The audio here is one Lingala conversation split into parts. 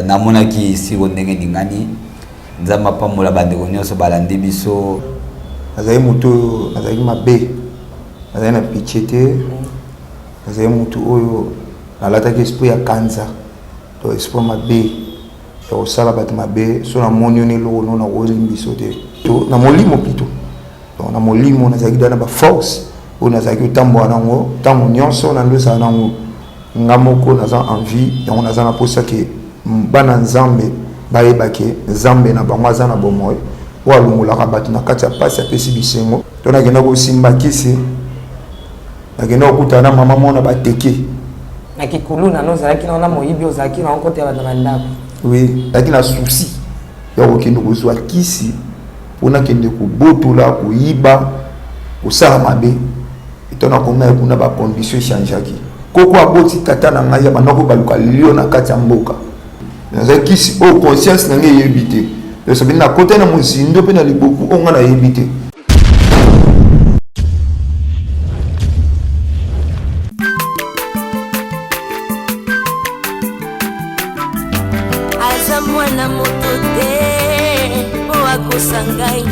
namona ki si ndenge ningani nzamba pamola bandeko nyonso balandi biso azali mutu azali mabe azali na pichete azali mutu oyo alataki esprit ya kanza to esprit mabe ya kosala bato mabe so namoni oni eloko no nakolimbiso te to na molimo plutôt donc na molimo nazalaki dana baforce oyo nazalaki kotambola nango ntango nyonso na ndosala nango nga moko naza envie yango naza na posa ke bana nzambe bayebake nzambe na bango aza na bomoi oyo alongolaka bato na kati ya pasi apesi bisengo to nakenda kosimba kisi nakenda kokutana na mama mona bateke nakikuluna nozalaki naona moyibi ozalaki na okote ya bato na ndako oui nazalaki na susi ya kokende kozwa kisi mpona kende kobotola koyiba kosala mabe etona komaya kuna bacondition echangeaki koko aboti tata na ngai ya bandako baluka lio na kati ya mboka nazalaki kisi oyo conscience na ngai eyebi te esobeli na kota na mozindo mpe na liboku oyo ngai nayebi te. aza mwana moto te po akosangai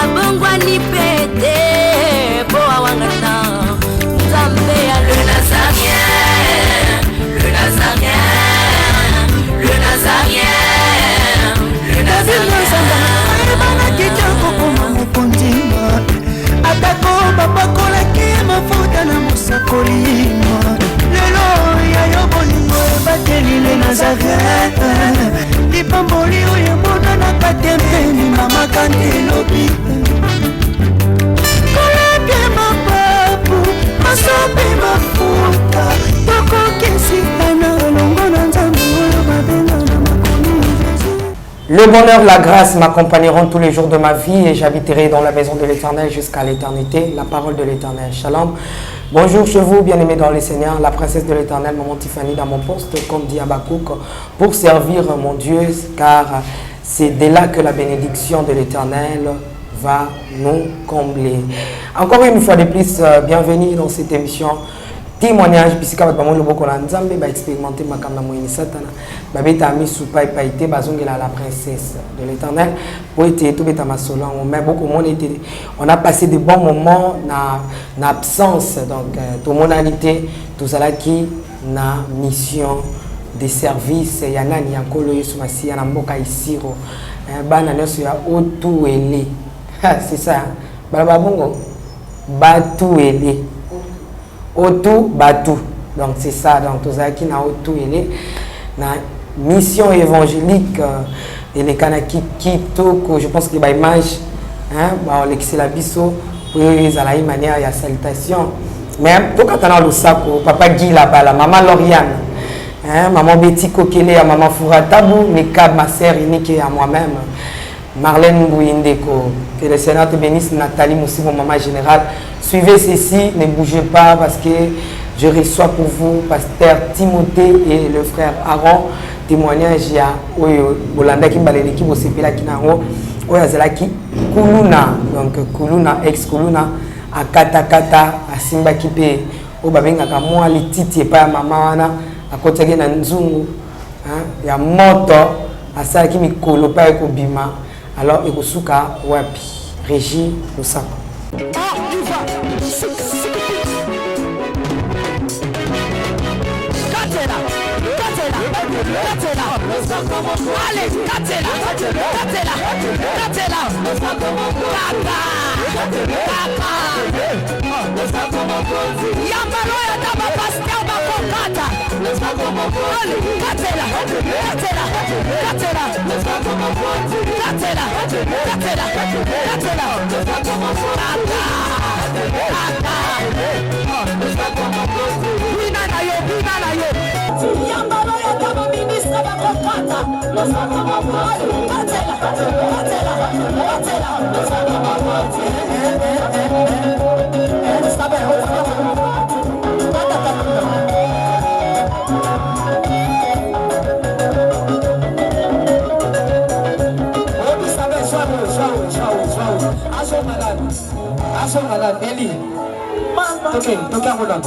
abongwani pe te po awangana nzambe ya le nazarien le nazarien le nazarien le nazarien bana kitoko koma mokondima atako bapakolaki mafuta na mosakolima lelo ya yo bolingo ebateli le nazarien lipamboli oyo emonanaka te mpeni mama kandi elobi koleke mapapu masope mafuta tokokesikana elongo na nzambe oyo babenga na makomi Jésus. Le bonheur, la grâce m'accompagneront tous les jours de ma vie et j'habiterai dans la maison de l'Éternel jusqu'à l'éternité. La parole de l'Éternel. Shalom. Bonjour chez vous, bien-aimés dans le Seigneur, la princesse de l'Éternel, maman Tiffany dans mon poste, comme dit Habakkuk, pour servir mon Dieu, car c'est de là que la bénédiction de l'Éternel va nous combler. Encore une fois de plus, bienvenue dans cette émission. Témoignage bisika bat bamolo boko na nzambe ba expérimenter makamba moyini satana ba beta mi soupa paité bazongela la princesse de l'Éternel pour être tout beta masolo mais beaucoup monde était on a passé de bons moments na absence donc tout monalité tout ça là qui na mission de service ya nani yankolo Yesu Masia na mboka isiro bana nyoso ya otuele c'est ça baba bongo batuele Otu Batu. Donc c'est ça, donc tous qui na Otu ele na mission évangélique et les kanaki kitoko, je pense que ba image hein ba l'excel abisso pour les à la manière ya salutation. Mais to katana lo sako papa Guy là-bas la maman Lauriane hein maman Betty Kokele à maman Fouratabu Nekab ma sœur unique à moi-même Marlène Bouyindeko, que le Seigneur te bénisse, Nathalie Moussi, mon maman générale. Suivez ceci, ne bougez pas parce que je reçois pour vous pasteur Timothée et le frère Aaron. Témoignage ya oyo bolanda ki baleli ki bosepela ki nango oyo azalaki kuluna donc kuluna ex kuluna akata asimba ki pe o babengaka mwa lititi epa ya mama wana akotaki na nzungu ya moto asalaki mikolo pa ekobima. Alors, Ekosuka Wapi, Régie Losako. Eli, toquei, toquei a mulher.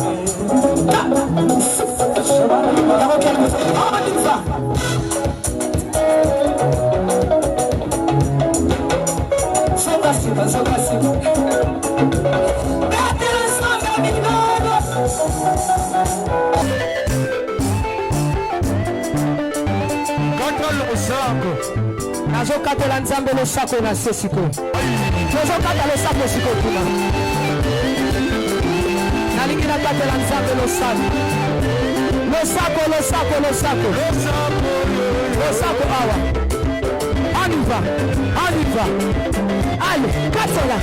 nazokatela nzambe losako na se sikoyo tozokata losako sikoyo kuna nalingi nakatela nzambe losako awa aniva allez katela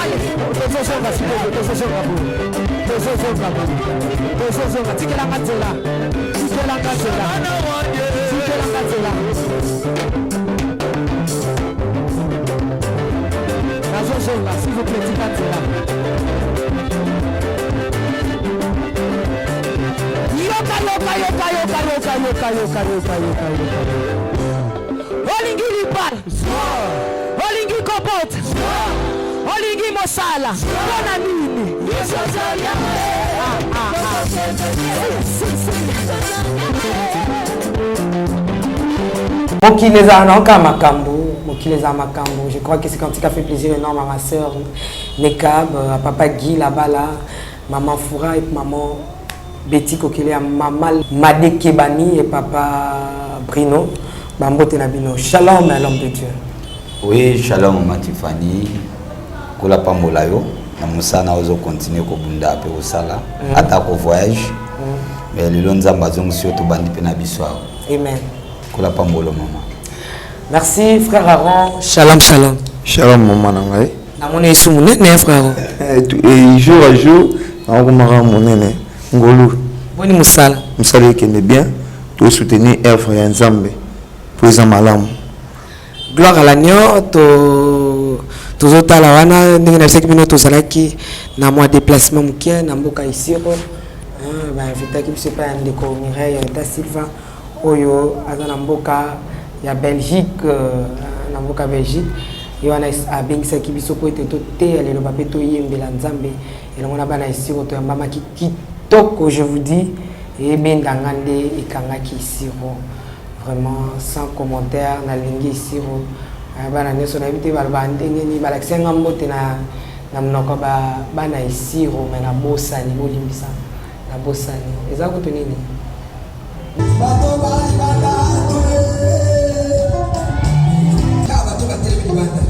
allez tozozonga sikoyo tozozonga tikela katela nazozonga s'il vous plaît tikatela yoka olingi libala olingi kopota olingi mosala mpona nini mokili eza naoka makambo je crois que c'est quand ça fait plaisir énorme à ma sœur Nekab, à papa Guy là-bas, maman Foura et maman Betty Kokele, maman Made Kebani et papa Brino Bambote Nabino. Shalom à l'homme de Dieu. Oui, shalom Matifani. Kola Pambolayo. Namusana ozo continue ko bunda pe osala. Ata ko voyage. Mais le lonzamba zong surtout bandi pe na biswa. Amen. Kola Pambolo maman. Merci frère Aaron. Shalom shalom. Shalom maman nangai. Namone isu munene frère Aaron. Et jour à jour, on mara monene ngolu. Boni musala. Musala kende bien. To soutenir œuvre ya Nzambe. Pour malam. Gloire à l'agneau, tozotala wana ndenge na bisaki bino tozalaki na mwa déplacement muke na mboka isiro ba invitaki biso pa ndeko Mireille da Silva oyo aza na mboka ya Belgique na mboka Belgique yo wana abengisaki biso po ete toteya lelo bape toyembela Nzambe elongo na bana isiro toyambamaki kitoko je vous dis ebendanga nde ekangaki isiro. Vraiment sans commentaire na lingi isiro bana neso na bité balba ndenge ni balaksenga mbote na mnoko bana isiro mais na bosani bolimbisa na bosani eza ko to nini bato banda bato batele banda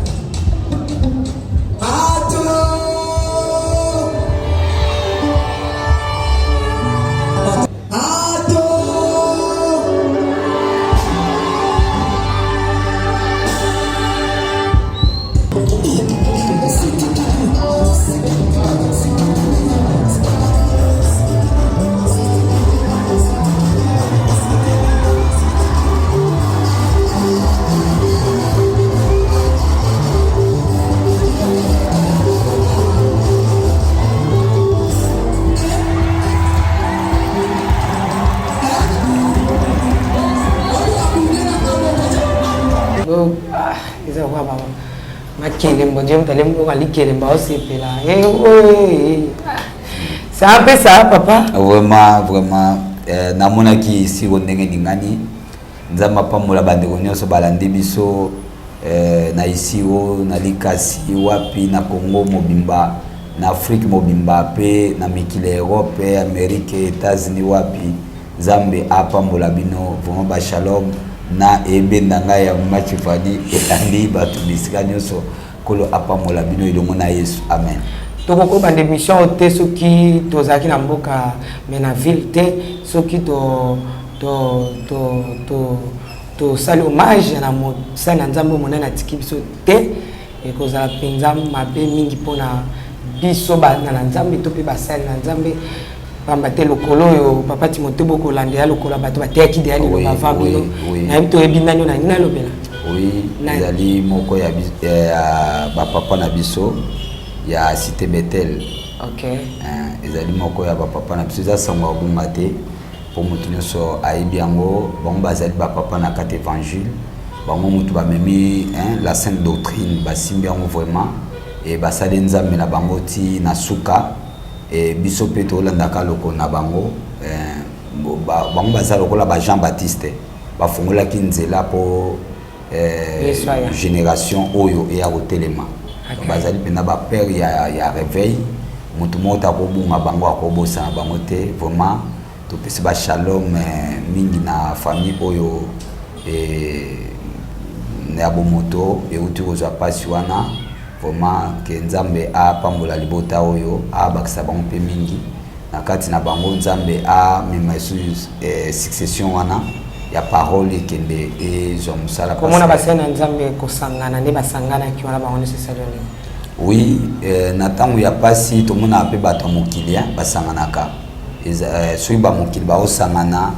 c'est un peu ça papa. Vraiment namonaki ici ndenge ningani nzamba pamola bandeko nyonso balandi biso na ici na likasi wapi na Congo mobimba na Afrique mobimba pe na mikile Europe Amérique États-Unis wapi Nzambe apambola bino vraiment ba shalom na ebendanga ya Matifani etandi batu bisika nyonso kolo apambola bino ilongo na Yesu amen. Toko ba démission te soki tozaki na mboka mais na ville te soki to sali hommage na mo sana Nzambe monene na tiki biso te e kozala penza mabe mingi pona biso ba na Nzambe to pe ba sali na Nzambe pamba te lokolo yo papa Timothée boko lande ya lokolo bato bateki de ali lo bava bino na bito ebinano na nina lobela. Oui, ezali moko ya ba papa na biso ya cité Bethel. OK. Ezali moko ya ba papa na biso za sangwa bunga te pour mutu nyonso ayebi yango bango bazali ba papa na kati évangile bango mutu ba memi la sainte doctrine basimbi yango vraiment et basali Nzambe na bango ti na suka et biso pe tolandaka loko na bango bango bazali lokola ba Jean Baptiste bafungolaki nzela po génération oyo et ya kotelema bazali pena ba père ya réveil mutu mota ko bunga bango akobosa bango te vraiment topesi ba shalom mingi na famille oyo ya bomoto euti kozwa pasi wana vraiment ke nzambe apambola libota oyo abakisa bango mpe mingi na kati na bango nzambe amema succession wana ya parole ekende ezwa mosala komona basena nzambe kosangana nde basanganaki wana bango nécessaire. Oui, na ntango ya pasi tomona mpe bato ya mokili basanganaka soki bamokili baosangana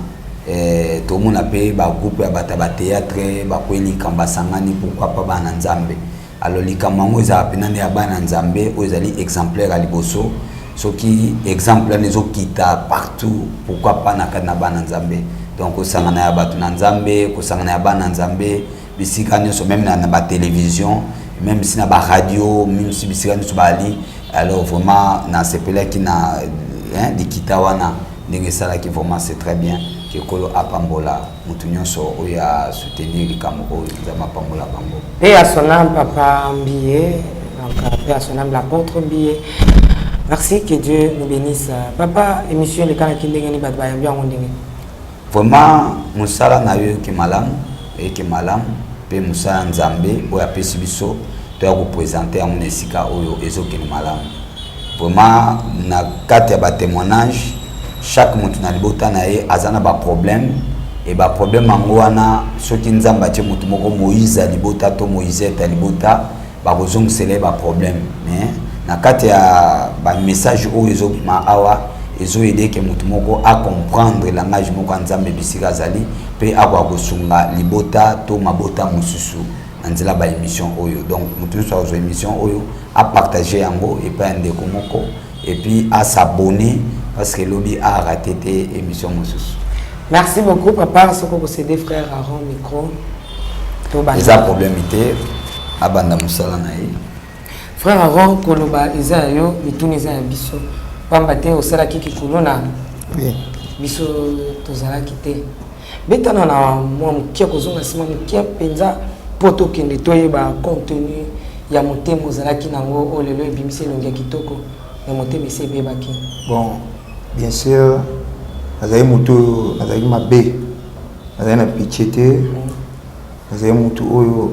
tomona mpe bagroupe ya bato ya bateatre bakoyi likambo basangani pourquoi pas bana nzambe. Alors likambo yango ezala mpenza nde ya bana nzambe oyo ezali exemplaire ya liboso soki exemple wana ezokita partout pourquoi pas na kati na bana nzambe. Donc kosangana ya bato na nzambe kosangana ya bana nzambe bisika nyonso même na batélévision même si na ba radio même si bisika nyonso bali. Alors vraiment na sepela ki na likita wana ndenge esalaki vraiment c'est très bien que kolo apambola mutu nyonso oyo soutenir likambo oyo nzambe apambola bango. Et à son âme papa Mbié, donc paix à son âme l'apôtre Mbié. Merci, que Dieu nous bénisse. Papa émission le kana kindenge ni batba yambia ngondenge. Vraiment musala na yo ki malamu et malamu pe musala nzambe oyo apesi biso to ya ko présenter en esika oyo ezokeni malamu. Vraiment na kati ya ba témoignage chaque mutu na libota na ye azana ba problème et ba problème ango wana soki nzamba atie mutu moko Moïse libota to Moïse ta libota ba kozongisela ba problème mais na kati ya ba message oyo ezobima awa ezo aider ke mutu moko a comprendre langage moko nzambe bisika zali pe akwa kosunga libota to mabota mususu nzela ba émission oyo. Donc mutu so zo émission oyo a partager yango et pas ndeko moko et puis à s'abonner parce que lobby a raté tes émissions mususu. Merci beaucoup papa soko posséder frère Aaron micro to ba eza problème ité abanda musala na ye frère Aaron koloba eza yo mituni eza ya biso pamba te osala kiki kulona biso tozala kite betana na mwa mukia kozonga sima mukia penza poto kende toyeba contenu ya motema ozalaki nango olelo ebimisi elongi kitoko ya motema ese ebebaki. Bon, bien sûr azali mutu azali mabe azali na pichete azali mutu oyo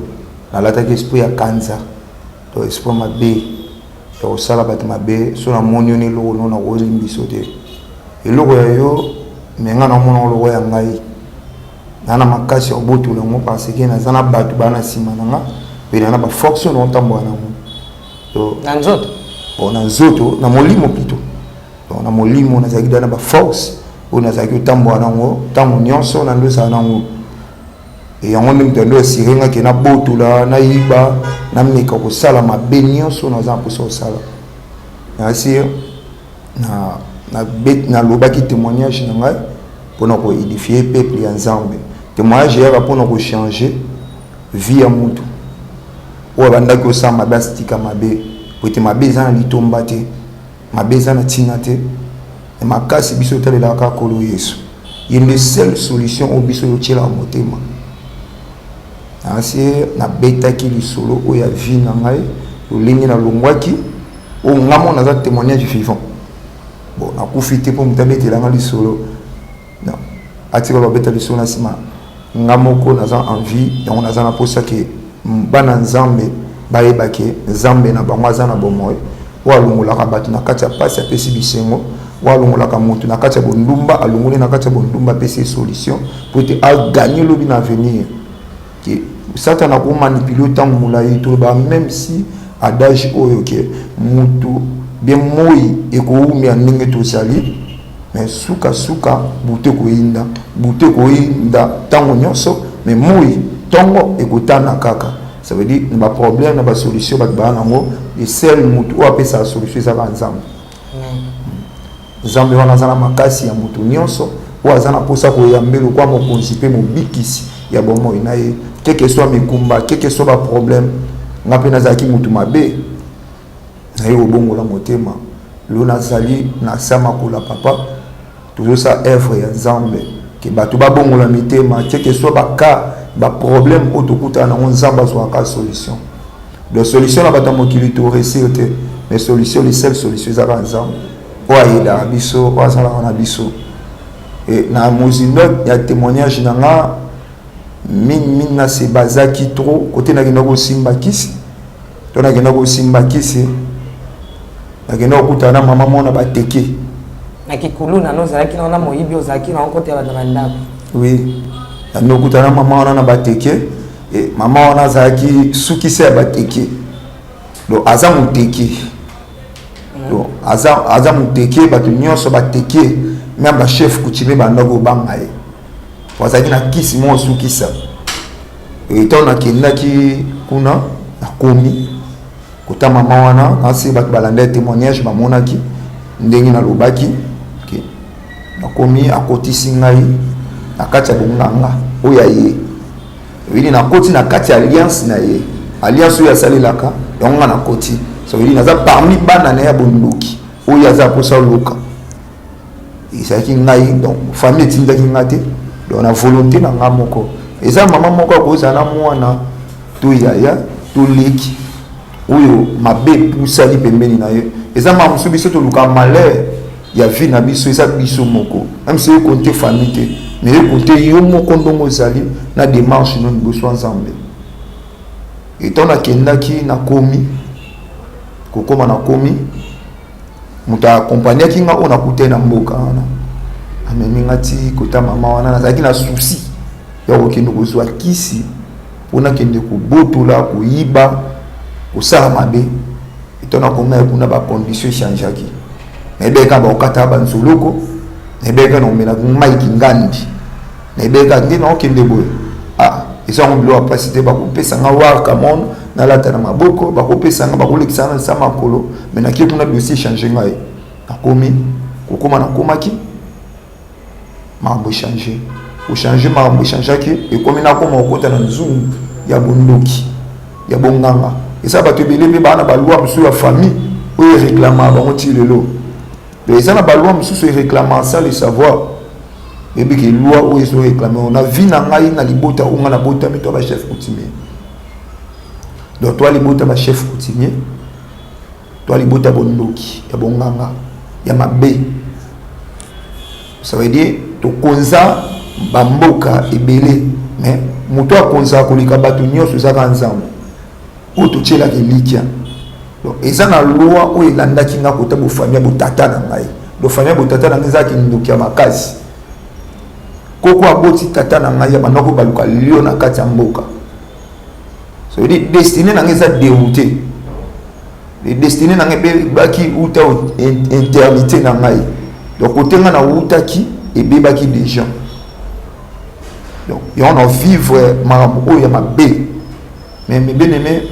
nalataki esprit ya kanza to esprit mabe ya kosala bato mabe so na moni yo eloko no na kolimbiso te eloko ya yo me nga na mona eloko ya ngai na makasi ya kobotula yango parce que naza na bato bana nsima na nga mpe na baforce oyo naotambola nango na nzoto bon na nzoto na molimo plutôt donc na molimo nazalaki da na baforce oyo nazalaki otambola nango ntango nyonso na ndo ezala nango e yango nde moto ando asirengaki nabotola nayiba nameka kosala mabe nyonso naza na mposa kosala asi nalobaki témoignage na ngai mpona koédifie peuple ya nzambe. Témoignage yaka mpona kochange vie ya mutu oyo abandaki kosala mabe asitika mabe po ete mabe eza na litomba te mabe eza na ntina te makasi biso etalelaka kolo Yesu ye nde seule solution oyo biso yotielaka motema asi nabetaki lisolo oyo ya vie na ngai lolenge nalongwaki oyo ngamo naza témoignage vivant bon nakufi te mpo moto abetelanga lisolo atika babeta lisolo na nsima nga moko naza envie yango naza na mposa ke bana nzambe bayeba ke nzambe na bango aza na bomoi oyo alongolaka bato na kati ya pasi apesi bisengo oyo alongolaka moto na kati ya bondumba alongoli na kati ya bondumba apesi solution po ete aganye lobi na avenir ke satana akomanipule ntango molai toloba même si adage oyo ke motu bien moi ekoumia ndenge tozali mais suka bute koyinda ntango nyonso mais moi ntongo ekotana kaka ça veut dire na baproblème na basolution bato baa nango le seul motu oyo apesaka solution ezaka nzambe. Nzambe wana aza na makasi ya motu nyonso oyo aza na mposa koyambela kwa mokonzi mpe mobikisi ya bomoi na ye keke soit mikumba keke soit baproblème nga mpe nazalaki motu mabe naye kobongola motema lo nazali na sa makolo papa tozosala œuvre ya nzambe ke bato babongola mitema keke soit baka baproblème oyo tokutana nango nzambe azwaka solution de solution na bato ya mokili toresir te mais solution le seule solution ezaka nzambe oyo ayedaka biso oyo azalaka na biso et na mozindo ya témoignage nanga min na se bazaki trop côté na kina ko simba kisi to na kina ko simba kisi na kina ko kutana mama mona bateke na kikulu na no zaki na moyibi ozaki na côté ya bandanda. Oui. Na no kutana mama ona na bateke et mama ona zaki sukise ya bateke. Do aza muteke. Do aza muteke batu nyonso bateke même ba chef kutime bandako bangaye. Wazaki na kisi mo sukisa. Et on a ki kuna na komi kota mama wana asi batu balanda témoignage ba monaki ndenge na lobaki ke na komi akotisi ngai na kati ya bonganga oya ye. Wili na koti na kati ya alliance na ye. Alliance oya salelaka donc na koti. So wili naza parmi bana na ya bondoki oya za posa loka. Isaki ngai donc famille tindaki ngate donc na volonté na ngamoko. Eza mama moko akozala mwana to yaya to leki oyo mabe pusali pembeni na ye. Eza mama musu biso to luka malheur ya vie na biso eza biso moko. Même si compter famille te mais compter yo moko ndongo zali na démarche non biso ensemble. Et on a kendaki na komi kokoma na komi muta accompagner kinga ona kutena mboka wana. Amemi ngati kota mama wana nazaki na souci ya kokende kozwa kisi pona kende kobotola koyiba kosala mabe etona komaya kuna ba condition changeaki nebeka ba okata ba nzoloko nebeka na omena maiki ngandi nebeka ndina okende boye isa ngobilo apasite ba kopesa nga waka mon na lata na maboko ba kopesa nga ba kolekisa na sama kolo mena ki kuna dossier changer ngai akomi kokoma na komaki mambo changer au changer mambo changeaki et comme na koma okota na nzungu ya bondoki ya bonganga et ça ba te belebe bana ba loi musu ya famille ou réclama ba moti lelo mais ça na ba loi musu se réclama ça le savoir et bien que loi ou ils ont réclamé on a vu na ngai na libota ou na bota mais toi ba chef coutumier donc toi libota ba chef coutumier toi libota bondoki ya bonganga ya mabe ça veut dire to konza bamboka ebele mais muto akonza kolika batu nyonso zaka nzambo oto tshela ke likia donc eza na loi o elandaki nga kota bo famille bo tata na ngai do famille bo tata na ngai zaki ndokia makasi koko aboti tata na ngai ya banako baluka lio na kati ya mboka so dit destiné na ngai za dérouté les destiné na ngai baki uta internité na ngai donc côté nga na utaki et bebaki des gens donc et on a vivre marambo ya mabe mais bien aimé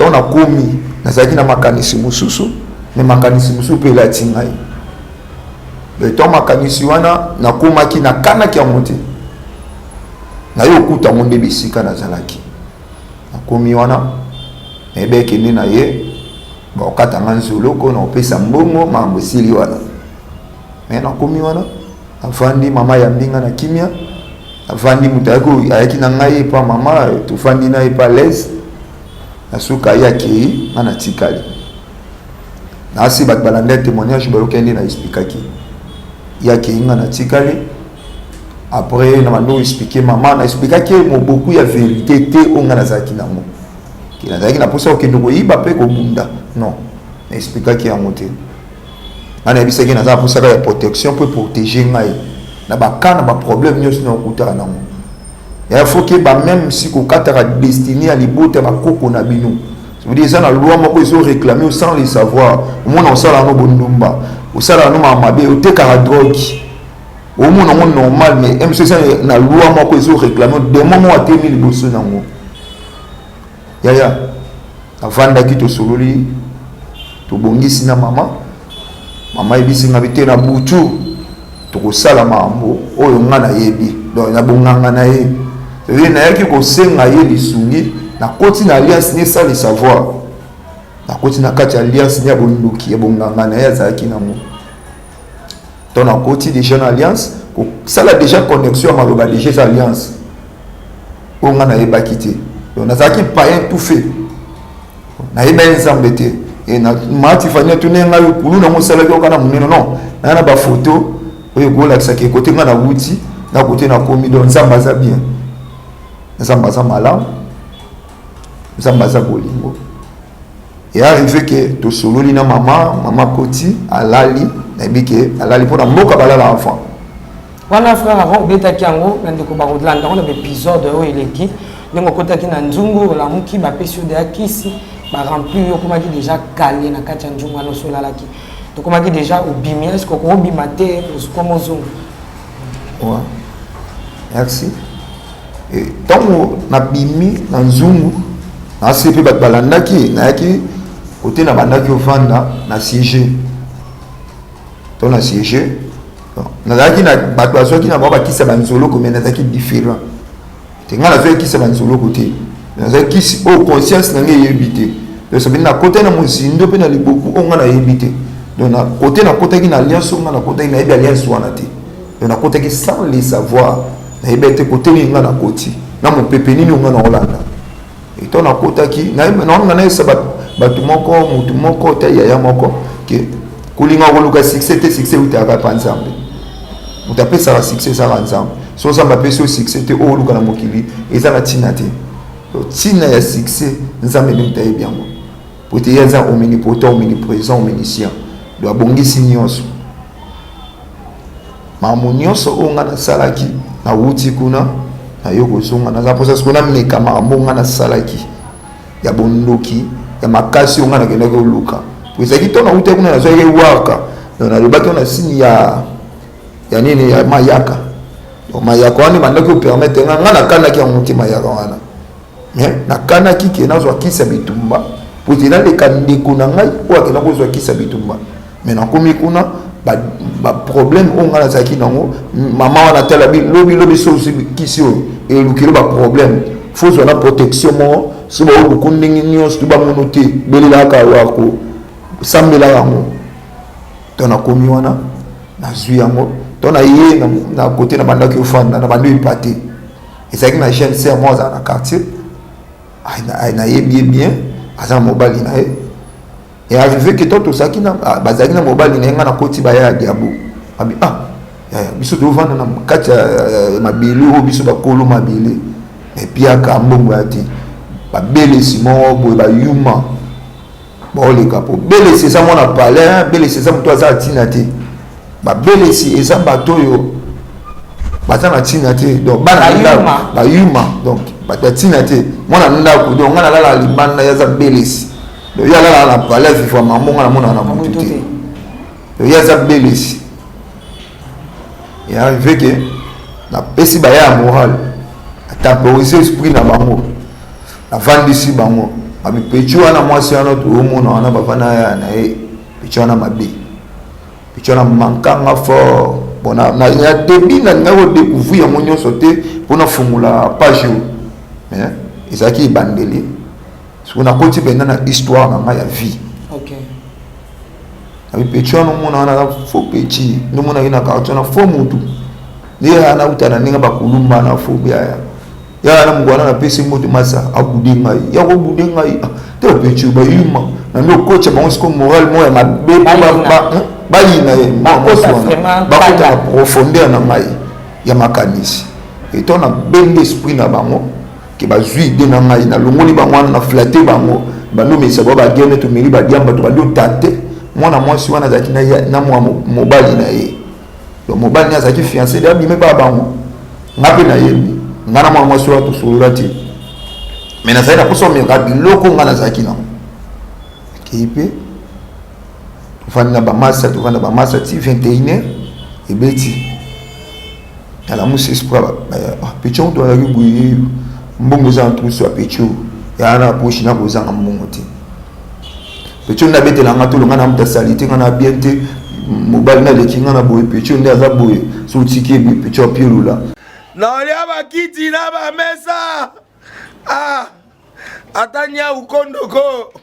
on a commis nazaki na makanisi mususu mais makanisi mususu pe la tingai mais to makanisi wana na komaki na kana ki amonte na yo kuta monde bisika na zalaki na komi wana ebeke ni na ye ba okata nganzolo ko na opesa mbongo mambo sili wana mais na komi wana afandi mama ya mbinga na kimia afandi mutako ayaki na ngai pa mama tufandi na pa les asuka yake ana tikali na asi bat balanda témoignage ba okende na expliquaki yake inga na tikali après na mando expliquer mama na expliquaki mo beaucoup ya vérité te onga na zaki na mo ki na zaki na posa okende ko yiba pe ko bunda non na expliquaki ya moté ana bisaki na za posa ya protection pour protéger ngai na bakana ba problème nyos na okutaka na mo ya faut que ba même si ko katara destiné à libota ba koko na bino ça veut dire ça na loi moko ils ont réclamé sans le savoir au moins on sala no bondumba au sala no mamabe au te kara drogue au moins on normal mais même ça na loi moko ils ont réclamé des moments à 2000 bosso nango ya avanda ki to sololi to bongisi na mama ebisi ngabite na butu to ko sala mambo oyo ngana yebi donc na bonganga na ye et na yaki ko senga ye lisungi na koti na alliance ni ça le savoir na koti na kati alliance ni abonduki ebonganga na ya zaki na mo to na koti déjà na alliance ko sala déjà connexion maloba déjà alliance o ngana ye bakité donc na zaki païen tout fait na ye ben zambete et na mati fanya tunenga yo kulu na mo sala ko kana muneno non na ba photo oyo kolakisa ke côté nga na wuti na côté na komi donc nzamba za bien nzamba za malamu nzamba za bolingo et arrivé que to sololi na mama koti alali na bike alali pour na mboka balala enfant wana frère avant betaki yango na ndeko barodlanda on a épisode oyo eleki ndenge kotaki na nzungu la muki ba pesio de akisi ba remplir yokomaki déjà calé na kati ya nzungu wana solalaki tokomaki déjà obimi est-ce que ko obima te comme ozungu ouais merci et tango na bimi na nzungu na sepe ba balandaki na yaki côté na bandaki ofanda na siège to na siège nazalaki na bato bazwaki na bango bakisa banzoloko mais nazalaki différent te nga nazwaki kisa banzoloko te nazalaki kisi oyo conscience na ngai eyebi te donc sabini na kote na mozindo mpe na liboku oyo nga nayebi te donc na kote nakotaki na alliance oyo nga nakotaki nayebi alliance wana te donc nakotaki sans le savoir nayebi ete kote nini nga nakoti na mopepe nini oyo nga naolanda eto nakotaki naonga nayesa bato moko mutu moko te yaya moko ke kolinga koluka succès te succès utaka pa nzambe mutu apesaka succès ezaka nzambe so nzambe apesi yo succès te oyo oluka na mokili eza na ntina te ntina ya succès nzambe nde mutu ayebi yango po te ye aza omnipotent omniprésent omniscient do abongisi nyonso makambo nyonso oyo nga nasalaki nawuti kuna nayo kozonga naza mposa siko nameka makambo oyo nga nasalaki ya bondoki ya makasi oyo nga nakendaki oluka po ezalaki to nauti kuna nazwaki ewaka nalobaki na sini ya nini ya mayaka mayaka wana bandaki opermettre nga nakanaki yango te mayaka wana mais nakanaki ke nazwa kisa bitumba po te naleka ndeko na ngai oyo akenda kozwa kisa bitumba mais nakomi kuna baproblème oyo nga nazalaki nango mama wana tala lobi so kisi oyo elukeli baproblème faut zwa na protection moko so baoluku ndenge nyonso to bamono te belelaka wako sambela yango to nakomi wana nazwi yango to na ye na côté na bandaki ofanda na bando epate ezalaki na jeune sœur mo azala na quartier nayebi bien aza na mobali na ye et arrivé que to tozalaki na bazalaki na mobali na ye nga na koti baya ya diabo abi biso tovanda na kati ya mabele oyo biso bakolo mabele epiaka mbongo ya te babelesi moko boye bayuma baoleka po belesi eza mwana palais belesi eza moto aza ntina te babelesi eza bato oyo baza na ntina te donc bana bayuma donc bato ya ntina te mwana ndako donc nga nalala libanda yaza belesi donc ye alala na palais vivwa mamo nga namonaka na motu te donc ye aza belesi et arrivé ke napesi baya ya morale atemporize esprit na bango avandisi bango abipechi wana mwasi wana toomona wana bavana ya na ye pechi wana mabe pechi wana mankanga fort bona na debi na nga kodécouvrir yango nyonso te mpona fungula page oyo mais ezalaki ebandeli soki nakoti mpenza na histoire na ngai ya vie abipechi wana omona wana fo pechi ndomonaki na quartier wana fo mutu nde ana uta na ndenge bakulumba na fo biaya ya na mungwana na pesi moto masa abude ngai ya ko bude ngai te pechi bayuma na ndo coach ba onsko moral mo ya mabe ba yina ye ma bakota profondeur na ngai ya makanisi etona bende esprit na bango ke bazui de na ngai na longoli bango na flatter bango bando mesa ba gene to meli ba diamba to bando tate mwana mwasi wana zaki na mwa mobali na ye donc mobali na zaki fiancé da bime ba bango ngape na ye ngana mwa mwasi wa to solola te mais na zaida kusomeka biloko ngana zaki na kipe tufanya ba masa ti 21h ebeti ala musi esprit pecho to ala buyi mbongo za ntusu ya pecho ya na poshi na kozanga mbongo te pecho na betela nga to longa na mtasalite nga na bien te mobali na leki nga na boye pecho nde aza boye so tiki bi pecho pilula na olia bakiti na ba mesa atanya ukondoko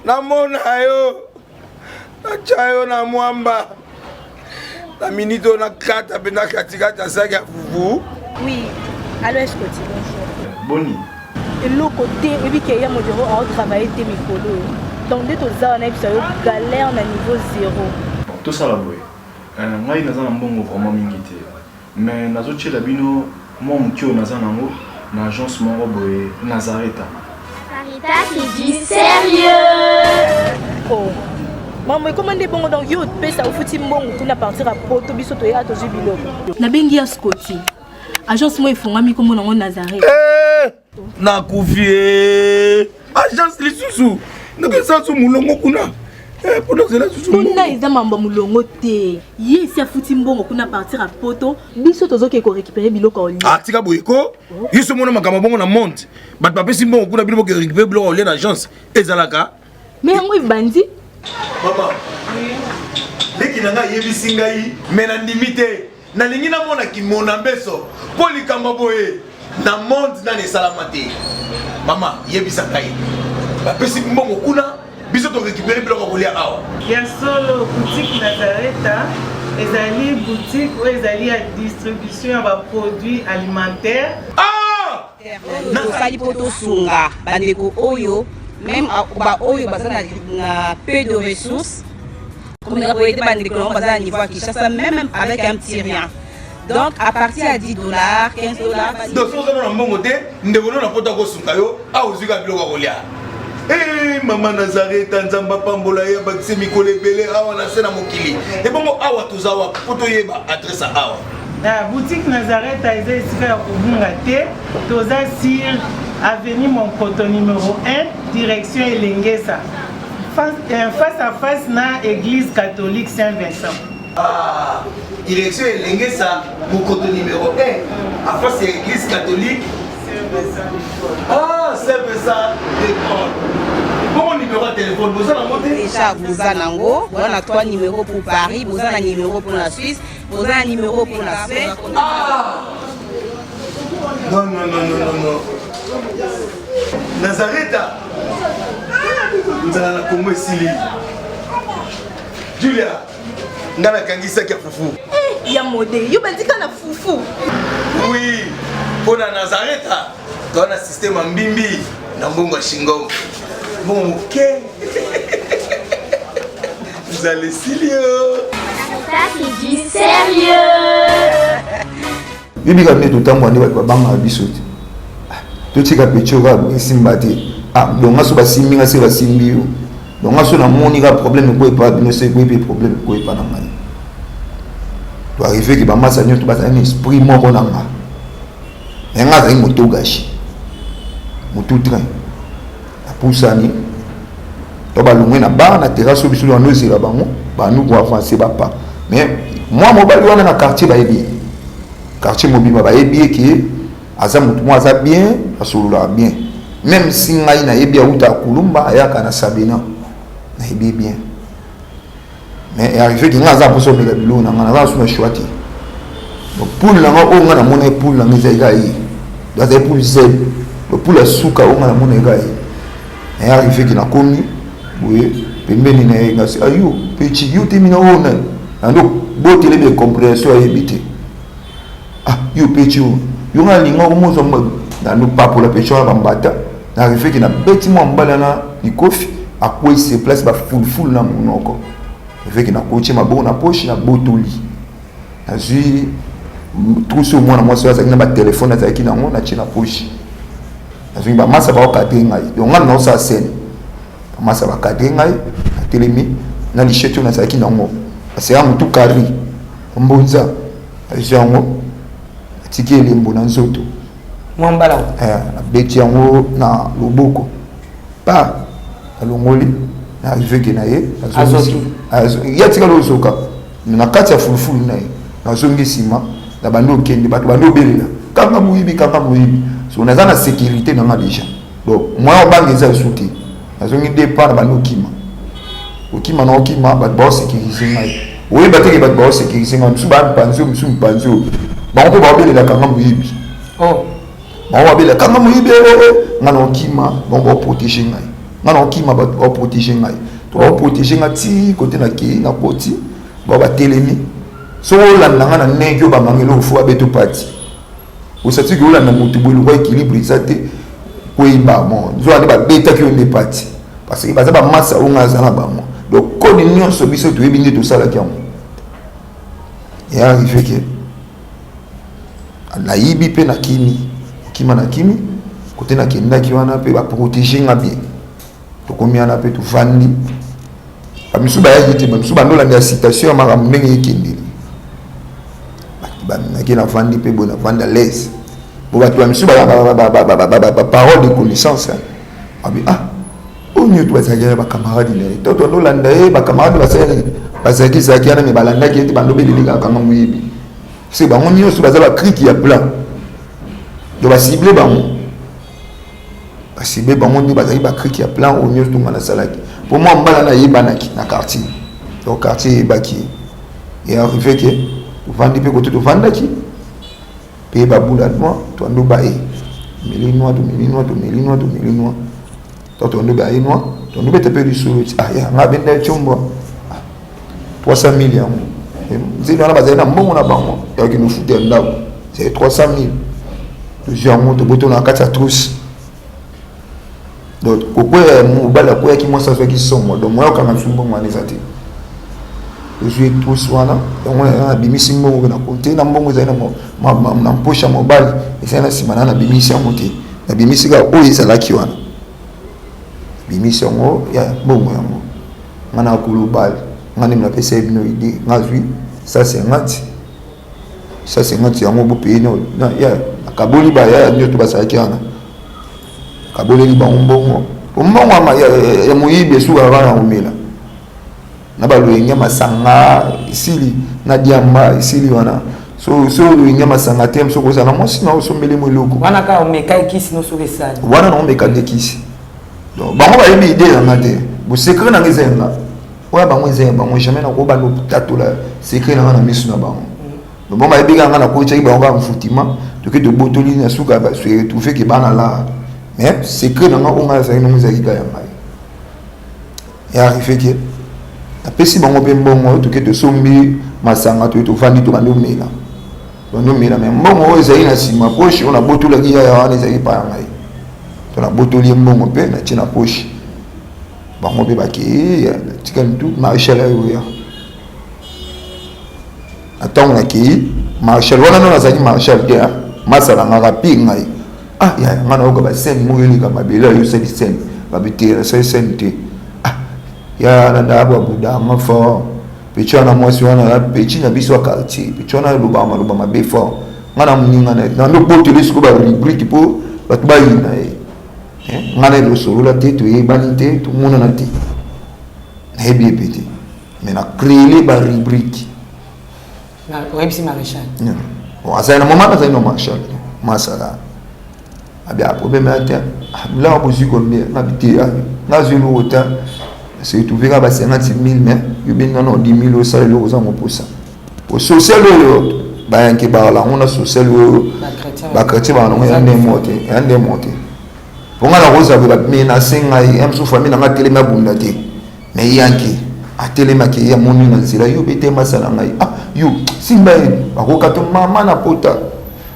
na mona yo na chayo na mwamba na minito na kata pena katikata saga fufu. Oui, alors est-ce que tu Boni. Et l'autre côté, et puis qu'il y a mon bureau à travailler tes micros. Donc dès que ça on a galère à niveau 0. Tout ça là oui. ngai naza na mbongo vraiment mingi te mais nazotiela bino mwa moki oyo naza nango na agence moko boye Nazareta. Sarita qui dit sérieux. Oh. Maman, comment est bon donc yo pesa au fouti mbongo kuna partir à poto biso to ya to biloko. Na bengi ya Scotty. Agence moi ifungami comme nango Nazareta. Na kufie. Agence lisusu. Ndeke sansu mulongo kuna. Pour cela susu. Kuna eza mamba mulongo te. Yesi afuti mbongo kuna partir à poto biso tozoke ko récupérer biloko oli. Ah tika boyeko. Yiso mona makamba bongo na monte. Bat papesi mbongo kuna biloko ko récupérer biloko oli na agence. Ezalaka. Mais yango ibandi. Maman. Leki nanga yebisi ngai mena ndimite. Na lingi na mona ki mona mbeso. Poli kamba boye. Na monde na ne salamate. Mama yebisa ngai. Bapesi mbongo kuna biso to récupérer biloko ko lia awa. Ya solo boutique Nazareta ezali boutique ou ezali à distribution ya ba produits alimentaires. Ah! Nasali poto sunga bandeko oyo même ba oyo bazana na peu de ressources comme la boyete bandeko bazana niveau à Kinshasa même avec un petit rien. Donc à partir à $10, $15. Donc so na mbongo te ndeko na poto ko sunga yo a ozika biloko ko lia. Eh maman Nazareta nzamba pambola ya bakise mikole belé awa na sena mokili. Et bongo awa tozawa poto yeba adresse awa. La boutique Nazareta est ici à Kubungate, toza sur avenue Monkoto numéro 1, direction Elengesa. Face à face na église catholique Saint-Vincent. Ah, direction Elengesa, Monkoto numéro 1, à face à l'église catholique Ah, Saint-Vincent d'école. Bon numéro de téléphone, vous avez monté déjà, vous avez on a 3 numéros pour Paris, vous avez un numéro pour la Suisse, vous avez un numéro pour la Suisse. Ah! Non, non, non, non, non, non. Nazareta. Vous allez la Congo Sili. Julia, ngana kangisa kia fufu. Eh, ya modé, yo bandika na fufu. Oui, pour la Nazareta, dans un système en bimbi, dans Bongo Shingo. Bon, ok. Vous allez sérieux. Ça qui dit sérieux. Bibi ka meto tambo ande ba banga bisoti. To tika pechoka isimbate. Ah, donc aso ba simbi ngase ba simbi yo. Donc aso na moni ka problème ko pas ne sait ko be problème ko pas na ngani. To arriver ki ba masa nyoto ba un esprit moko na nga. Nga za moto gashi. Moto train. Apusani. To ba lungwe na ba na terrasse biso na nozira bango, ba nous ko avancer ba pas. Mais moi mobali wana na quartier ba ebi. Quartier mobile ba ebi ki aza mutu mo aza bien, asolula bien. Même si ngai na ebi auta kulumba ayaka na Sabina. Na ebi bien. Mais arrivé ki ngaza poso mega bilo na ngana za suna chouati. Donc pour la ngo nga na mona pour la ngeza igai. Doit être pour Z. Le pour la suka nga na mona igai. Et arrivé ki na komi, oui, pembeni na ngasi ayo, pechi yo temina ona. Ando bote le compréhension à éviter. Ah, yo pechi yo. Yo nga linga mo zo na no papo la pechi wa mbata. Na arrivé ki na beti mo mbala na ni kofi, a quoi se place ba full na monoko. Fait que na coaché ma bonne poche na botoli azui trousseau moi na moi ça na ba téléphone na ki na ngo na china poche azui ba masa ba okadre ngai donc nga na ça scène masa ba kadre ngai na telemi na licheto na ki na ngo c'est un tout carré mbonza azui ngo tiki elembo na nzoto mwambala na beti yango na loboko pa alongoli na arrivé que na ye yatika lozoka na kati ya fulufulu na ye nazongi sima na bando kende bato bando belela kanga muibi so naza na sécurité na nga déjà donc moi obangi za souti nazongi départ na bando kima na okima bato ba sécuriser ngai oyi bateke bato ba sécuriser ngai musu ba panzo ba ko ba belela kanga muibi oh ba belela kanga muibi ngana okima donc ba protéger ngai ngana okima ba protéger ngai to protéger ngati côté na ki na poti ba telemi so la nanga na negyo ba mangelo fo abeto parti o sati ko la na mutu bolo ko équilibre zate ko iba bon zo ade ba beta ki on est parti parce que baza ba massa o ngaza na ba mo donc ko ni nyonso biso to ebindi to sala ki et arrivé que na yibi pe na kimi kima na kimi côté na kenda ki wana pe ba protéger nga bien to komi ana pe to fandi ba misu ba yiti ba misu ba ndola ndia citation ma ndenge yikindi ba na kina fandi pe bona fanda l'aise bo ba to misu ba parole de connaissance abi onyo to bazagera ba camarade ne to ndola ndia ba camarade ba sene bazaki zakiana me balanda ki eti bando belilika kanga muyibi c'est bango nyonso baza ba cri ya plan do ba cibler bango ba cibler bango ni bazaki ba cri ya plan o nyonso to ngana salaki pour moi mbala na yebanaki na quartier donc quartier baki et arrivé que to vandi pe côté to vandaki pe ba bula noir to ando ba meli noir to meli noir to meli noir to meli noir to ando ba noir to ando bete pe du solo ya ngabenda chombo 300 000 yango nzeli wana bazali na mbongo na bango yaki no fute ndako c'est 300 000 toziango toboto na kati ya trousse donc kokwea mobali akweyaki mwasi azwaki somo donc moya okanga biso mbongo wana eza te tozwi trousse wana yango nabimisi mbongo na konte na mbongo ezali na mposhe ya mobali ezali na nsima na nabimisi yango te nabimisi kaka oyo ezalaki wana nabimisi yango ya mbongo yango nga na kolobali ngani mna pesa ebino idée ngazwi ça c'est ngati yango bo pays no ya kaboli ba ya nyo to basaki ana kaboli ba mbongo ama ya muyibi esuka bana umela na baluyenga masanga isili na diamba isili wana so luyenga masanga tem so koza na mosi na osombele moloko wana ka omeka kisi no so resali wana na omeka kisi donc bango ba yebi idée na ngate bo secret na ngezenga oya bango ezenge bango jamais na koba no tatola secret na misu na bango bon ba ebiga ngana ko tshaki bango ka mfutima to ke to botoli na suka ba so to fait que bana la mais secret na ngo nga sa ino muzaki ka yanga ya arrivé que apesi bango pe mbongo to ke to sombi masanga to fandi to bando mela mais mbongo ezali na sima poche on a botola ki ya wana ezali pa ngai to na botoli mbongo pe na tina poche bango pe baki tikali tout marshal ayo attends na ki marshal wana no nazali marshal ya masala ngaka pingai ya ngana oka ba sen muyeli ka babela yo sedi sen babitera sai sente ya na abo buda mafo pichana mwasi wana la pichina biso quartier pichana lubama be fort ngana mninga na ndo boto lisiko ba rubrique po batuba yina ngana lo solo la tête et banité tout monde na ti hebi petit mais na créer ba rubrique na websi maréchal bon asa na mama asa no marshal masala abia problème ata là on ko bien na biti na zulu ota c'est tout verra ba 50 000 mais yo ben non 10 000 ça le aux en pour ça au social ba yanke ba la on a social ba chrétien ba no ya ndemote ponga la rosa ba mina senga em su famille na tele ma bunda te mais yanke a tele ma ke ya moni na zira yo bete masala ngai yo simba ba ko kato mama na pota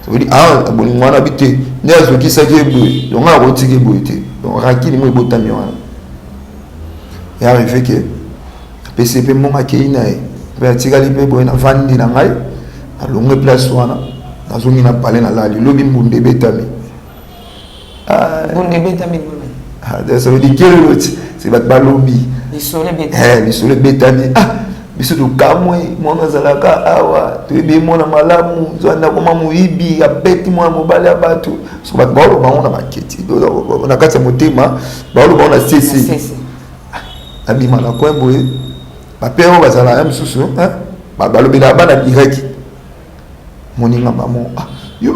ça veut dire aboni mwana bité ne azo ki sa ke boy donc a roti ke boy te donc rakini mo botami wana et arrivé que PCP mon akina pe tikali pe boy na vandi na ngai na longue place wana na zongi na parler na lali lobi mbunde betami mbunde betami ça veut dire quel autre c'est ba lobby lisole betami biso to kamwe mwana zalaka awa to ebe mwana malamu zanda koma muibi ya beti mwana mobali ya batu so ba balo ba ona maketi na kati ya motema balo ba ona sisi abima na kwembo ba peo bazala ya msusu ba balo bila bana direct moninga mamo yo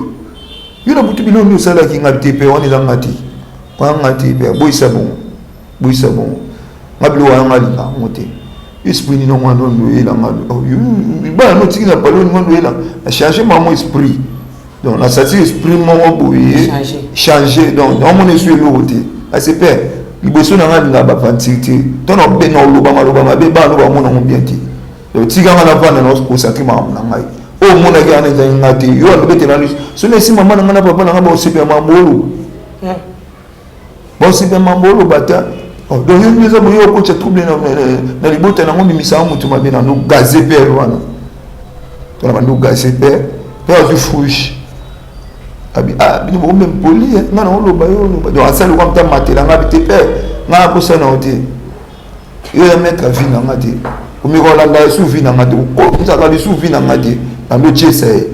na butu bilondo sala ki ngati pe woni za ngati kwa ngati pe boisa bon ngabilo wa ngali na mote esprit ni no mwana ndo ela ngalo ba no tiki na palo ni ndo ela a changer mon esprit donc la sortie esprit mon boye changer donc on mon esprit le côté a c'est père liboso na ngali na ba fanti to no be no loba be ba no ba mona bien ti donc tika ngana vana no consacrer ma na ngai o mona ga na za ngati yo ndo bete na ni so ne si mama na ngana papa na ngaba o sepe mambolo bon sepe mambolo bata donc nous avons eu un trouble dans les bottes, nous avons mis ça en mutu mabina, nous gazé per wana. to na bando gase père tu fouche abi bino bo même poli na na lo ba yo do asali ko mta matela ngabi te père nga ko sana ote yo ya mettre vie na ngati ko mi ko landa su vie na ngati ko nza ka su vie na ngati bando chese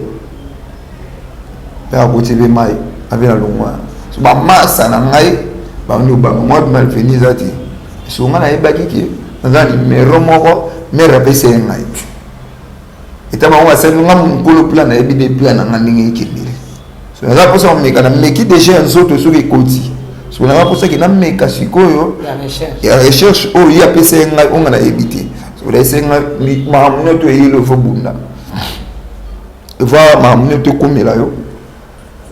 ya ko tibe mai abi na longwa so ba masa na ngai ba no ba mo mal fini zati so nga na ebaki ki nzani mero moko mera pese ngai etama wa selu ngam nkolo plan na ebi de plan na ngani ngikindile so na posa meka na meki déjà nzoto so ke koti so na posa ke na meka sikoyo ya recherche o ya pese ngai onga na ebité so la senga mi ma muno to yelo fo bunda va ma muno to komela yo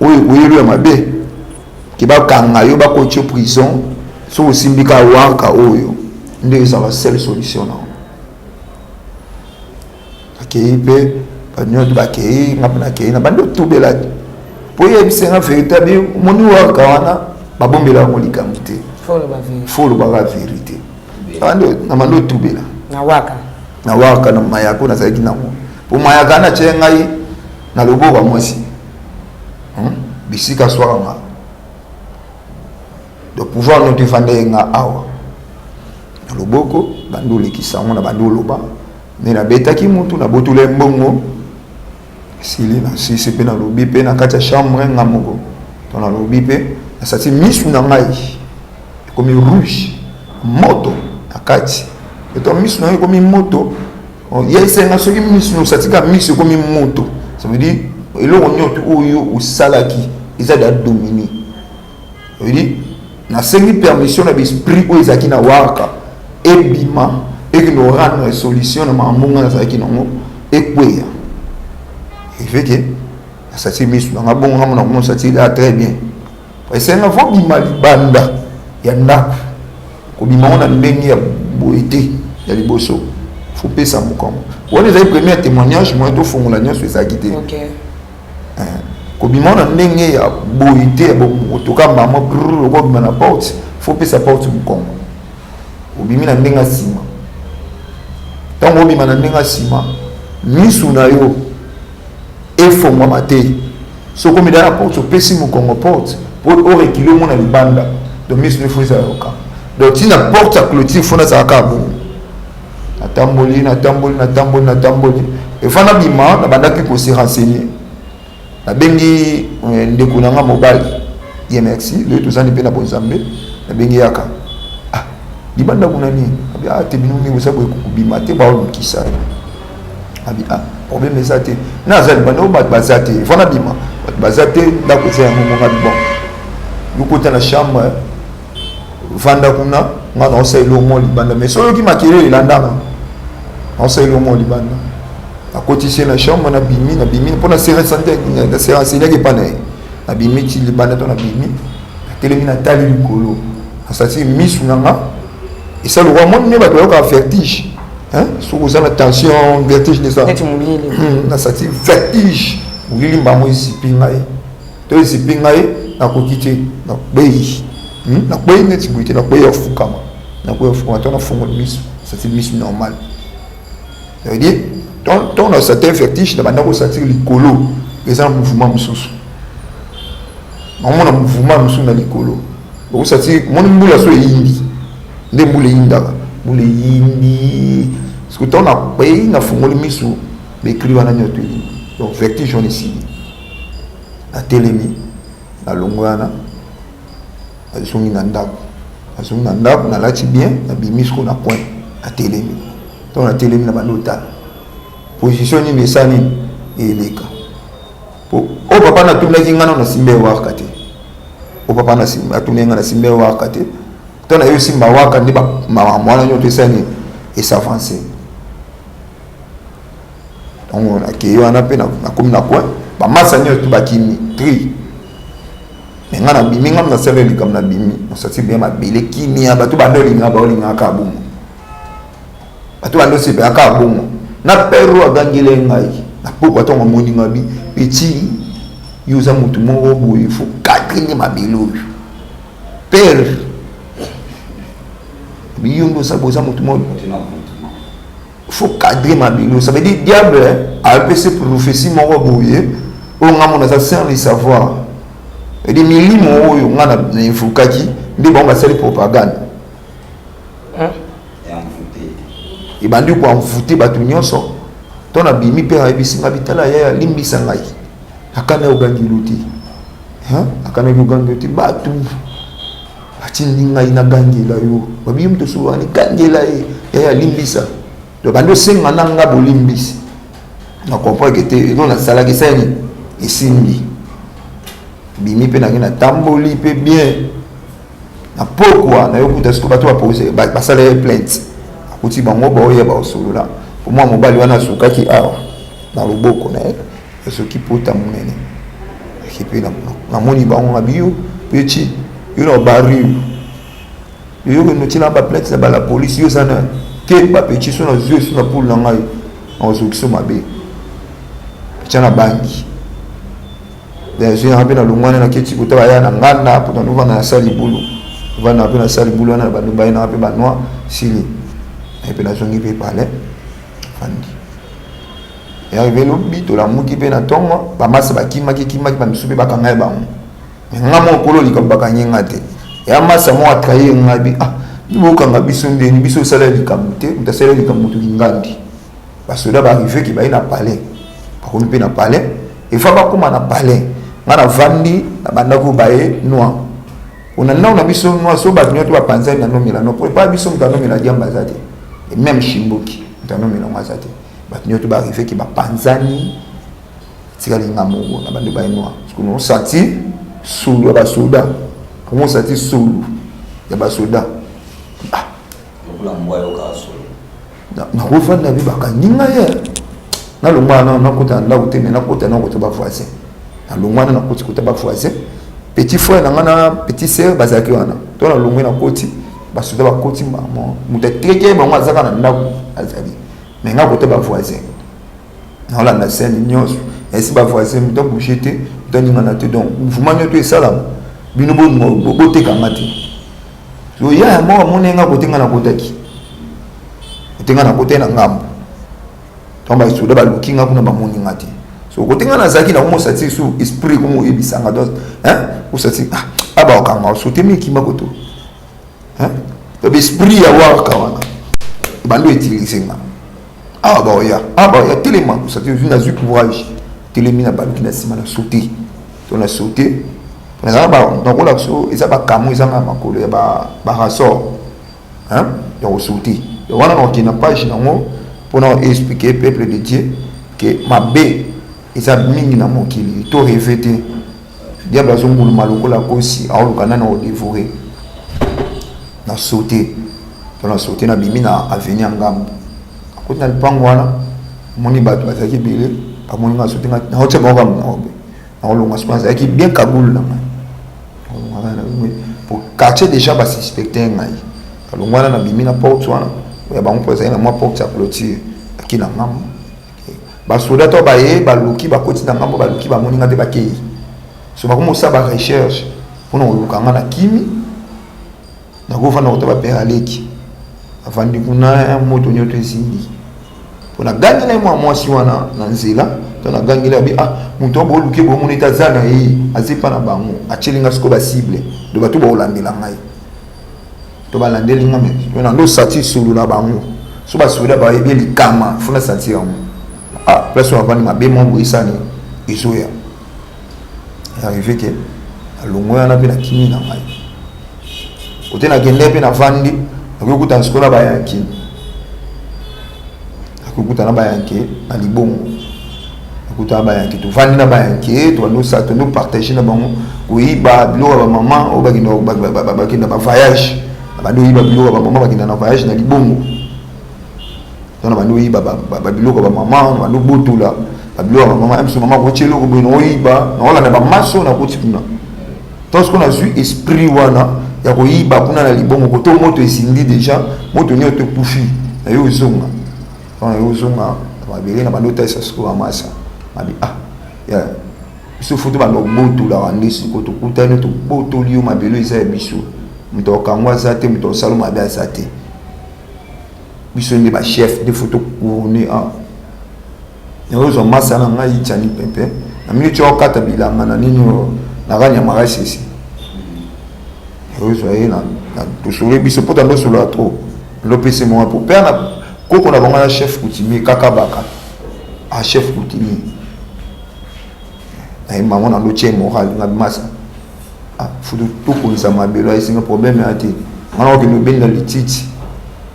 o yelo ya mabe ki ba kanga yo ba ko cho prison so simbika waka oyo ndio ça la seule solution na akei pe banyo ba kei ngapna kei na bando tubela po yebise nga véritable moni waka wana babombela ko likamite folo ba vérité bando na mando tubela na waka na mayako na zaiki na mo po mayaka na chengai na loboka mwasi bisika swanga de pouvoir nous défendre nga awa na loboko bando likisango na bando loba mais na betaki mutu na botule mbongo sili na sisi pe na lobi pe na kati ya chambre nga moko to na lobi pe na sati misu na ngai comme rouge moto na kati eto misu na comme moto yese nga soki misu no satika misu comme moto ça veut dire eloko nyoto oyo usalaki eza da dominer ça veut dire na sengi permission na esprit o ezaki na waka ebima ignorant na solution na mamunga na saki nango ekweya ifeke asati misu na bonga na mo sati là très bien parce que na fo bima libanda ya ndako ko bima na ndenge ya boité ya liboso faut pesa mukomo wona ezali premier témoignage moi to fongola nyoso ezaki te OK ko bima na ndenge ya boité ya botoka mama brrr ko bima na porte faut pesa porte mukomo obimi na ndenge sima tango obima na ndenge sima misu na yo efongwa mate so comme dans la porte pesi mukomo porte pour orekilo mona libanda donc misu ne faut ça yoka donc si la porte à clôture fona ça ka bon natamboli e fana bima na bandaki ko se renseigner na bengi ndeko nanga mobali ye merci le tout ça ni pe na bonzambe na bengi yaka libanda kuna ni abi te binu mi bosa ko kubima te ba on kisa abi problème ezate na zali bando ba bazate fana bima bazate da ko se ngo ngabi bon luko na chambre vanda kuna ngana osai lo mo libanda mais so yoki makere ilanda osai lo mo libanda a cotiser la chambre na bimi pour na serrer santé na serrer c'est là que pas na bimi ti libanda to na bimi telemi na tali likolo asati misu nanga et ça le roi monde ne va pas vertige hein sous vous avez tension vertige de ça na sati vertige ngili mbamo isipingai to isipingai na kokite na bei na kwei net buite na kwei ofukama na kwei ofukama to na fongo misu sati misu normal ça veut dire ton a certain vertige na banda ko sati likolo eza mouvement mususu na mouvement mususu na likolo ko sati mon mbula so yindi nde mbula yindaka mbula yindi parce que ton a kwei na fongo misu bekri wana nyoto donc vertige on ici na telemi na longwana azungi na ndako na lati bien na bimisko na point na telemi donc na telemi na bandota position ni mesani eleka o papa na tumaki ngana na simbe waka te o papa na simbe atunenga na simbe waka te to na yo simba waka ndi ba mwana nyoto esani s'avancer donc on a que wana pe na komi na quoi ba masa nyoto bakimi tri ngana bimi ngam na sele likam na bimi osati bien mabele kimia batu bandoli ngaba olinga ka bomo batu bando se be aka bomo na peru agangile ngai na poko to ngomoni ngabi peti yuza mutu mo boye fu kadrini mabelo per biyundo sa boza mutu mo fu kadri mabelo ça veut dire diable APC prophétie mon boye on a mon sans le savoir et des millimètres on a na infukaki ndi bon ba sali propagande et bandi ko envoûter batu nyonso ton abimi pe abisinga bitala ya limbisa ngai akana ogangi luti akana ogangi luti batu atindi ngai na gangela yo babi mto suwani gangela ya limbisa to bando senga nanga bolimbisi na comprend que te non la sala ki sani isimbi bimi pe na tamboli pe bien na pourquoi na yokuta siko bato ba poser ba sala plainte akuti bango ba oya ba osolola pour moi mobali wana sukaki awa na loboko na soki pota munene ekipe na moni bango ngabiyo pechi yo bari yo no tina ba plainte ba la police yo sana ke ba pechi so na zio so na pour na ngai on so kiso mabe tchana bangi des gens habina lungwana na kiti kutaba ya na ngana pour nous vana sali bulu vana pe na sali bulu na ba dubai na pe ba noa sili et puis la zongi pe parler fandi et arrivé le bito la muki pe na tongo ba masa ba kimaki ba misupe ba kanga ba mais ngamo kolo li kamba kanyinga te ya masa mo atraye ngabi bibo kanga biso ndeni biso sala li kamute utasala li kamutu ngandi basoda ba arrivé ki ba ina parler ba ko pe na parler et fa ba kuma na parler ngana vandi na bandako bae noa on a biso noa so ba nyoto ba panza na nomela no pas biso mtano mela diamba zate et même Shimboki mtano mela ngazate ba nyoto ba arrivé ki ba panzani tikali ngamungu na bandu bae noa parce que on senti sulu ba soda on senti sulu ya ba soda la mboyo ka sulu na ko na bi ba kaninga ye na lo mwana na kota na utene na kota na kota ba voisin na longwana na koti kota ba voisin petit frère na ngana petit sœur bazaki wana to na longwe na koti basuda ba koti mama mutatreke ba ngwa zaka na ndako azali mais nga kota ba voisin na la na scène nyos esi ba voisin muto bouchete to ni ngana te donc mouvement nyoto esala bino bo te kamati so ya mo monenga kotenga na kotaki kotenga na kotena ngambo tomba isuda ba lukinga kuna ba moninga te so kotenga na zaki na umosati su esprit como ebisanga dos usati aba okanga usotemi kima koto to esprit ya waka wana bando utiliser aba ya telema usati une azu courage telemina ba lukina sima na sauter to na sauter na ba donc la so isa ba kamu isa ma makolo ya ba rasor ya sauter wana na kina page na ngo pour nous expliquer peuple de Dieu que ma bé isa mingi na mokili to revete diable azongulu maloko la kosi aolukana na odévorer na sauter na bimi na avenir ngambo akoti na lipango wana moni bato bazaki bele amoni nga sauter na hoche moka na olonga spans aki bien kabul na pour quartier déjà ba suspecter ngai alongwana na bimi na porte wana ya bango poza na moi porte ya clôture akina ngambo basoda to baye baluki bakoti na ngambo baluki bamoninga te bakei so bakomo sa ba recherche pona olukanga na kimi na gova na otaba pera leki afandi kuna moto nyoto esindi pona gangela mwasi wana na nzela to na gangela bi muto bo luki bo monita zana azipa na bango achelinga siko ba cible do batu ba olandela ngai to balandeli ngame to na ndo sati sulu na bango so basoda ba yebi likama funa sati yango place on va ni mabe mon boisani izoya arrivé que alongwa na pena kimi na mai otena gende pena vandi akukuta skola ba yanki akukuta na ba yanki na libongo akukuta ba yanki to vandi na ba yanki to no sa to no partager na bango oui ba bilo ba maman o ba kinda ba kinda ba voyage ba do iba bilo ba maman ba kinda na voyage na libongo tona ba no iba ba bilo ba maman ba no botula abilo mama amso mama ko chelo ko bino iba na wala na ba maso na ko tipuna to ce qu'on a vu esprit wana ya ko iba kuna na libongo ko to moto esindi déjà moto nyoto kufi na yo zonga ona yo zonga ba bele na bandota esa sko amasa mabi ya so foto ba no botula wandisi ko to kutane to botolio mabelo isa biso mto kangwa zate mto saloma ba zate biso ndi ba chef de photo couronné Nyozo masa na ngai chani pepe. Na mini chokata bilanga na nini na ganya marasisi. Nyozo na tusule biso pota ndo solo atro. Lopese mo pour père na koko na banga chef coutumier kakabaka. A chef coutumier. Na maman na lo tien moral na masa. Ah fudu to ko nzama belo ai singa problème ati. Ngana ko no benda lititi.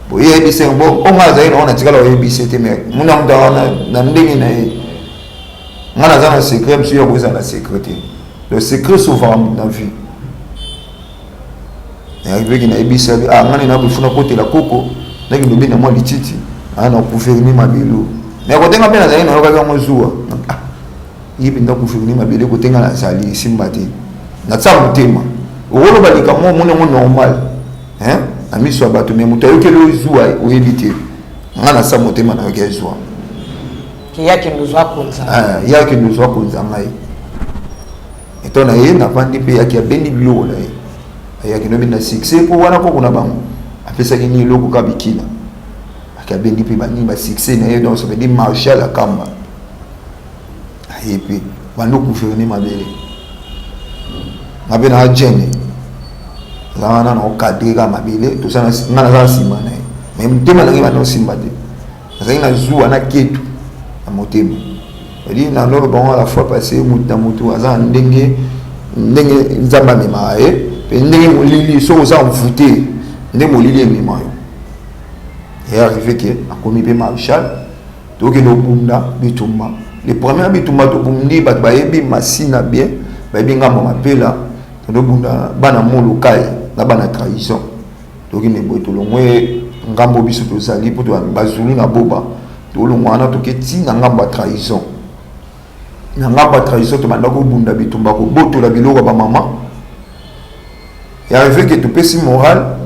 Bo ye bi sen bo o nga zaina ona tikala o bi sete me muna mda na ndenge na ye ngana zana secret monsieur yo za la secret le secret souvent dans la vie et avec une bi sete ngana na bufuna côté la koko na ki ndobina mo lititi ana kufiri ni mabelo mais ko tenga pena zaina ka mo zuwa yibi ndo kufiri ni mabelo ko tenga na sali simbati na tsa mutema o wolo balika mo mune mo normal hein ami so bato me muto yoke lo zuwa o éviter ngana sa motema na yoke zuwa ki yake ndozwa konza yake ndozwa konza ngai etona ye na pandi pe yake bendi bilo la yake no bina succès ko wana ko kuna bango apesa kini loko ka bikina aka bendi pe bani ba succès na ye donc ça veut dire marcher à la kamba et puis bando kufirni mabele mabena ajene zana na okadre ka mabele to sana ngana za simba na mais mutema na ngiba no simba te azina zuwa na ketu na mutema eli na lolo bon la fois passé mutu azana ndenge nzamba mema pe ndenge molili so za mfuté ndenge molili mema yo et arrivé que akomi be marshal to ke no bunda bitumba les premiers bitumba to bundi bat bayebi masina bien bayebi ngamba mapela to bunda bana molo kai na bana trahison donc ne boto longwe ngambo biso to zali poto bazulu na boba to longwana to keti na ngamba trahison to banda ko bunda bitumba ko boto la biloko ba mama ya arrivé que to pesi moral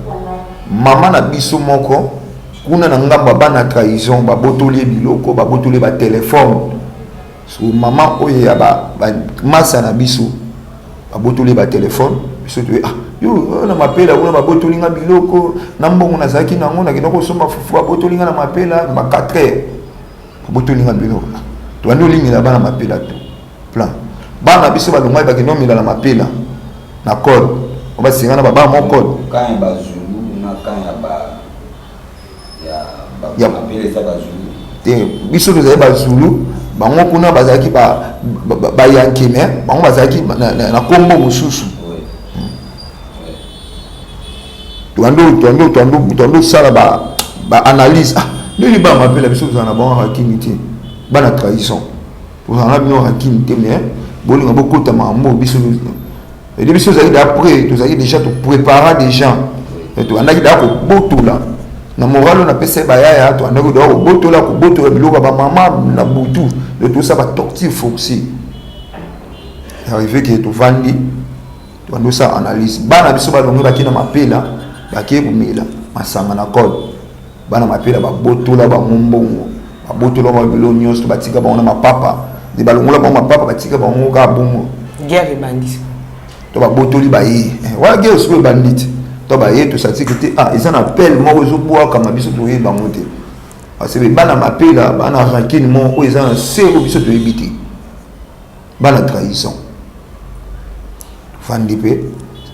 mama na biso moko kuna na ngamba bana trahison ba botoli biloko ba botoli ba téléphone so mama oye ya ba masa na biso ba botoli ba téléphone biso to yo na mapela kuna babotolinga biloko na mbongo na zaki nango na kinoko somba fufu babotolinga na mapela ba 4 heures babotolinga biloko to ando lingi na bana mapela to plan bana biso ba longa ba kinomila na mapela na code on ba singa na baba mo code kan ba zulu na kan ya mapela sa ba zulu te biso to za ba zulu bango kuna bazaki ba yankime bango bazaki na kombo mususu tuando sala ba analyse nini ba mapela biso za na bon hakimité ba na trahison pour ça na bino hakimité mais bolinga bokota mambo biso et biso za d'après tu as déjà tout préparer des gens et tu andaki da ko botola na moralo na pese ba ya tu andaki da ko botola biloko ba mama na butu de tout ça ba torture forcée arrivé que tu vandi tu ando ça analyse bana biso ba longa kina mapela bakie kumila masanga na code bana mapela ba botola ba ngombongo ba botola ba bilo nyos to batika ba ona mapapa de balongola ba mapapa batika ba ngoka bongo guerre bandit to ba botoli ba yi wa guerre so bandit to ba yi to satikité ils en appellent mo zo boa kama biso to yi ba monte parce que bana mapela bana rankine mo o ils en sero biso to ebiti bana trahison fandipe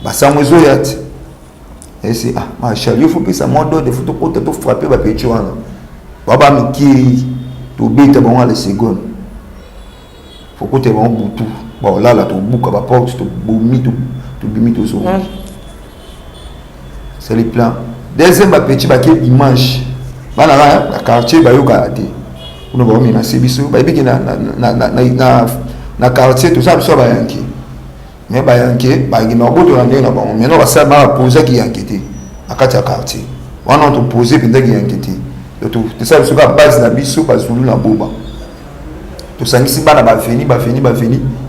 ba samwezo yati et c'est machallah il faut que ça mode de photo pour te frapper ba petit wana baba miki to beta ba wana le second faut que te ba butu ba là to buka ba porte to bomi to bimi to so c'est le plan deuxième ba petit ba ke dimanche ba na quartier ba yoka ate uno ba mi na sebiso ba biki na quartier to ça so ba yanki mais ba yanke ba ngina boto na ndena ba mais no ba sa ba poser ki yankete akati ya quartier wana to poser pinda ki yankete to ça so ka base na biso ba zulu na boba to sangisi bana ba fini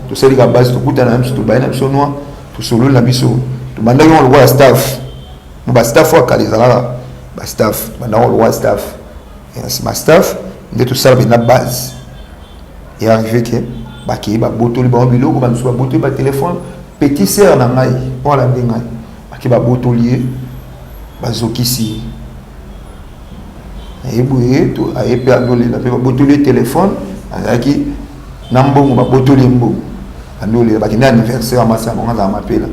to seli ka base to kuta na biso to ba na biso noa to solo na biso to banda ki on le staff ba staff wa kalizala ba staff banda on le staff et ma staff nde to sala na base et arrivé que baki ba botoli ba biloko ba so botoli ba téléphone petit sœur na ngai wala ngai baki ba botoli ba zokisi et bué to ayepe andole na ba botoli téléphone azalaki na mbongo babotoli mbongo andoli bakende anniversaire amasa bango azala mapela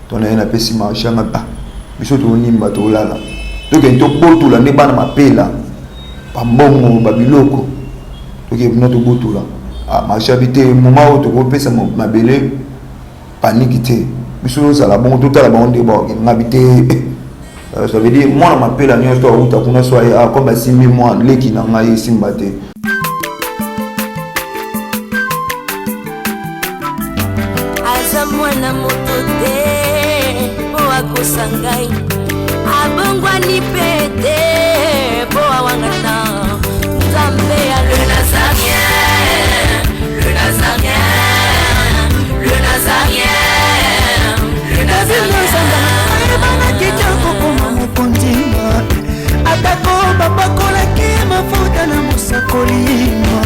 tona ye napesi marché anga biso tonimba tolala tokende tobotula nde bana mapela bambongo babiloko tokende bino tobotula marché abi te moma oyo tokopesa mabele paniki te biso tozala bongo totala bango nde ngabi te ça veut dire mwana mapela nyonso auta kuna so aye comme basimbi mwana leki na ngai esimba te aza mwana moto te po akosa ngai abongwani pe te po awangana nzambe ya le nazarien le nazarien le nazarien le nazarien atako babakolaki mafuta na mosakolima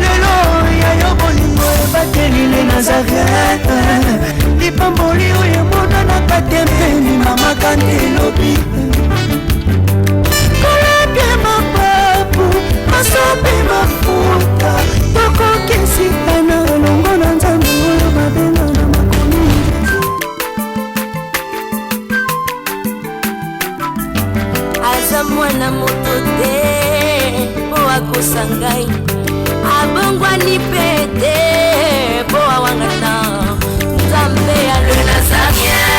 lelo yayo bolingo ebateli le nazarete lipamboli oyo emonanaka te mpeni mamaka nde elobi kolaki mapapu masopi mafuta tokokisikana elongo na nzambe oyo babenga na makomi aza mwana moto te po akosa ngai abongwani pe te po awangana nzambe ya le nazarien